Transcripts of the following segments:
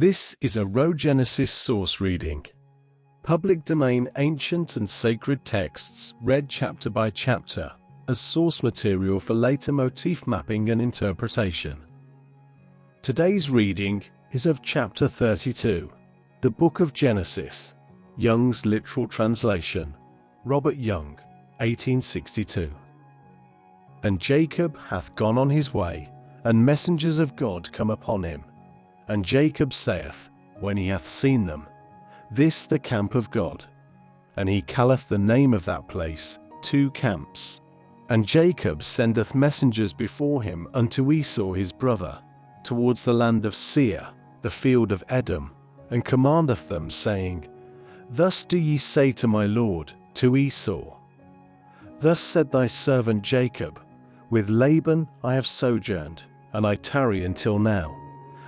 This is a Rhogenesis Source Reading. Public domain ancient and sacred texts read chapter by chapter as source material for later motif mapping and interpretation. Today's reading is of chapter 32, the Book of Genesis, Young's literal translation, Robert Young, 1862. And Jacob hath gone on his way, and messengers of God come upon him. And Jacob saith, when he hath seen them, this the camp of God. And he calleth the name of that place, Two Camps. And Jacob sendeth messengers before him unto Esau his brother, towards the land of Seir, the field of Edom, and commandeth them, saying, Thus do ye say to my lord, to Esau, Thus said thy servant Jacob, with Laban I have sojourned, and I tarry until now.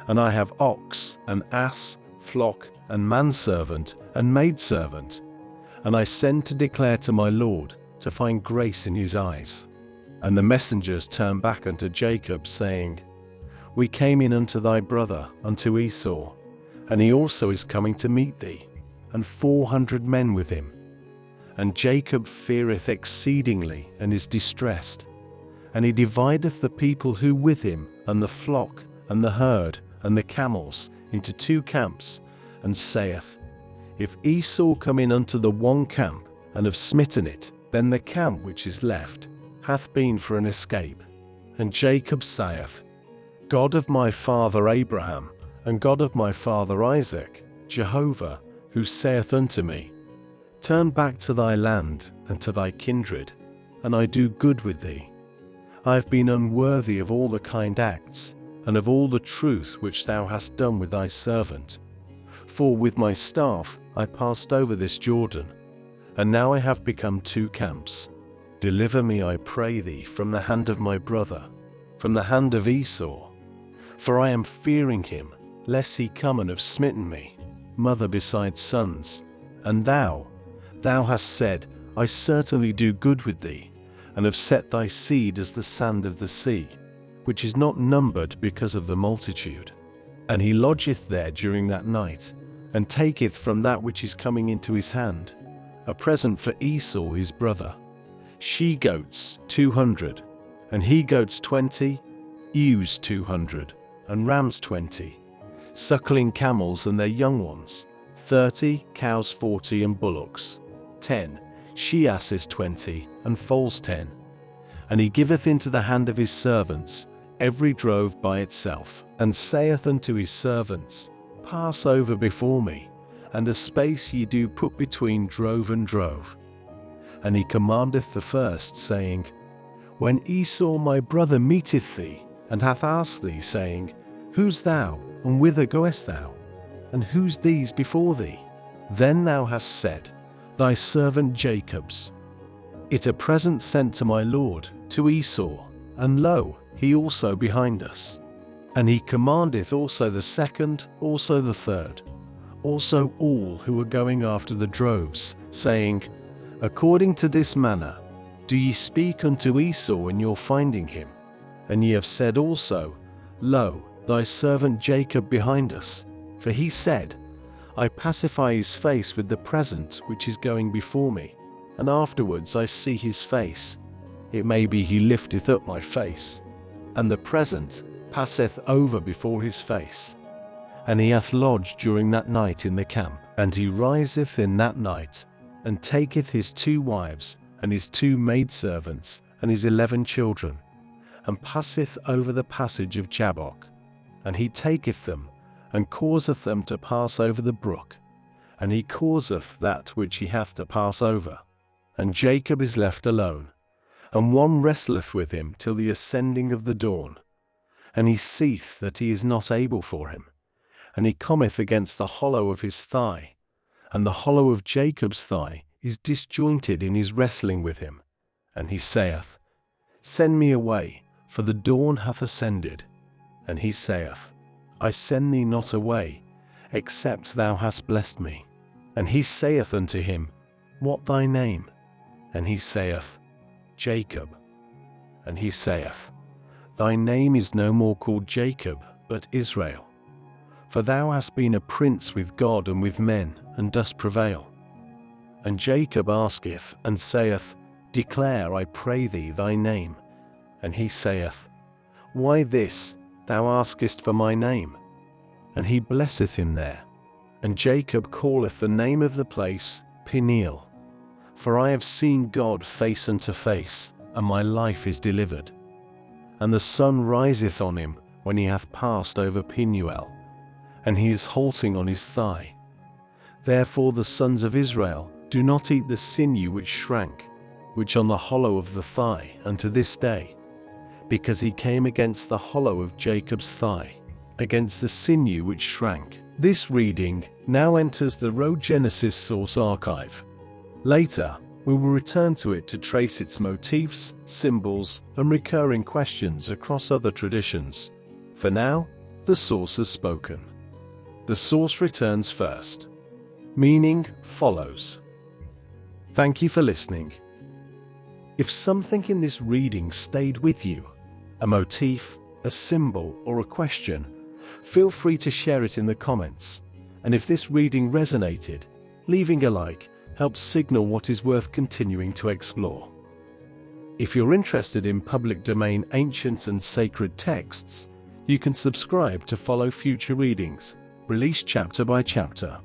And I have ox, and ass, flock, and manservant, and maidservant. And I send to declare to my lord, to find grace in his eyes. And the messengers turned back unto Jacob, saying, We came in unto thy brother, unto Esau, and he also is coming to meet thee, and 400 men with him. And Jacob feareth exceedingly, and is distressed. And he divideth the people who with him, and the flock, and the herd, and the camels, into 2 camps, and saith, If Esau come in unto the one camp, and have smitten it, then the camp which is left hath been for an escape. And Jacob saith, God of my father Abraham, and God of my father Isaac, Jehovah, who saith unto me, Turn back to thy land, and to thy kindred, and I do good with thee. I have been unworthy of all the kind acts, and of all the truth which thou hast done with thy servant. For with my staff I passed over this Jordan, and now I have become 2 camps. Deliver me, I pray thee, from the hand of my brother, from the hand of Esau. For I am fearing him, lest he come and have smitten me, mother beside sons. And thou hast said, I certainly do good with thee, and have set thy seed as the sand of the sea, which is not numbered because of the multitude. And he lodgeth there during that night, and taketh from that which is coming into his hand, a present for Esau his brother, she-goats 200, and he-goats 20, ewes 200, and rams 20, suckling camels and their young ones, 30, cows 40, and bullocks 10, she-asses 20, and foals 10. And he giveth into the hand of his servants every drove by itself, and saith unto his servants, Pass over before me, and a space ye do put between drove and drove. And he commandeth the first, saying, When Esau my brother meeteth thee, and hath asked thee, saying, Who's thou, and whither goest thou? And whose these before thee? Then thou hast said, Thy servant Jacob's. It a present sent to my lord, to Esau, and lo, he also behind us. And he commandeth also the second, also the third, also all who are going after the droves, saying, According to this manner do ye speak unto Esau in your finding him. And ye have said also, Lo, thy servant Jacob behind us. For he said, I pacify his face with the present which is going before me, and afterwards I see his face. It may be he lifteth up my face, and the present passeth over before his face. And he hath lodged during that night in the camp, and he riseth in that night, and taketh his 2 wives, and his 2 maidservants, and his 11 children, and passeth over the passage of Jabbok. And he taketh them, and causeth them to pass over the brook, and he causeth that which he hath to pass over. And Jacob is left alone, and one wrestleth with him till the ascending of the dawn. And he seeth that he is not able for him, and he cometh against the hollow of his thigh, and the hollow of Jacob's thigh is disjointed in his wrestling with him. And he saith, Send me away, for the dawn hath ascended. And he saith, I send thee not away, except thou hast blessed me. And he saith unto him, What thy name? And he saith, Jacob. And he saith, Thy name is no more called Jacob, but Israel. For thou hast been a prince with God and with men, and dost prevail. And Jacob asketh and saith, Declare, I pray thee, thy name. And he saith, Why this, thou askest for my name? And he blesseth him there. And Jacob calleth the name of the place Peniel. For I have seen God face unto face, and my life is delivered. And the sun riseth on him when he hath passed over Penuel, and he is halting on his thigh. Therefore the sons of Israel do not eat the sinew which shrank, which on the hollow of the thigh unto this day, because he came against the hollow of Jacob's thigh, against the sinew which shrank. This reading now enters the Rhogenesis Source Archive. Later, we will return to it to trace its motifs, symbols, and recurring questions across other traditions. For now, the source has spoken. The source returns first. Meaning follows. Thank you for listening. If something in this reading stayed with you, a motif, a symbol, or a question, feel free to share it in the comments. And if this reading resonated, leaving a like helps signal what is worth continuing to explore. If you're interested in public domain ancient and sacred texts, you can subscribe to follow future readings, released chapter by chapter.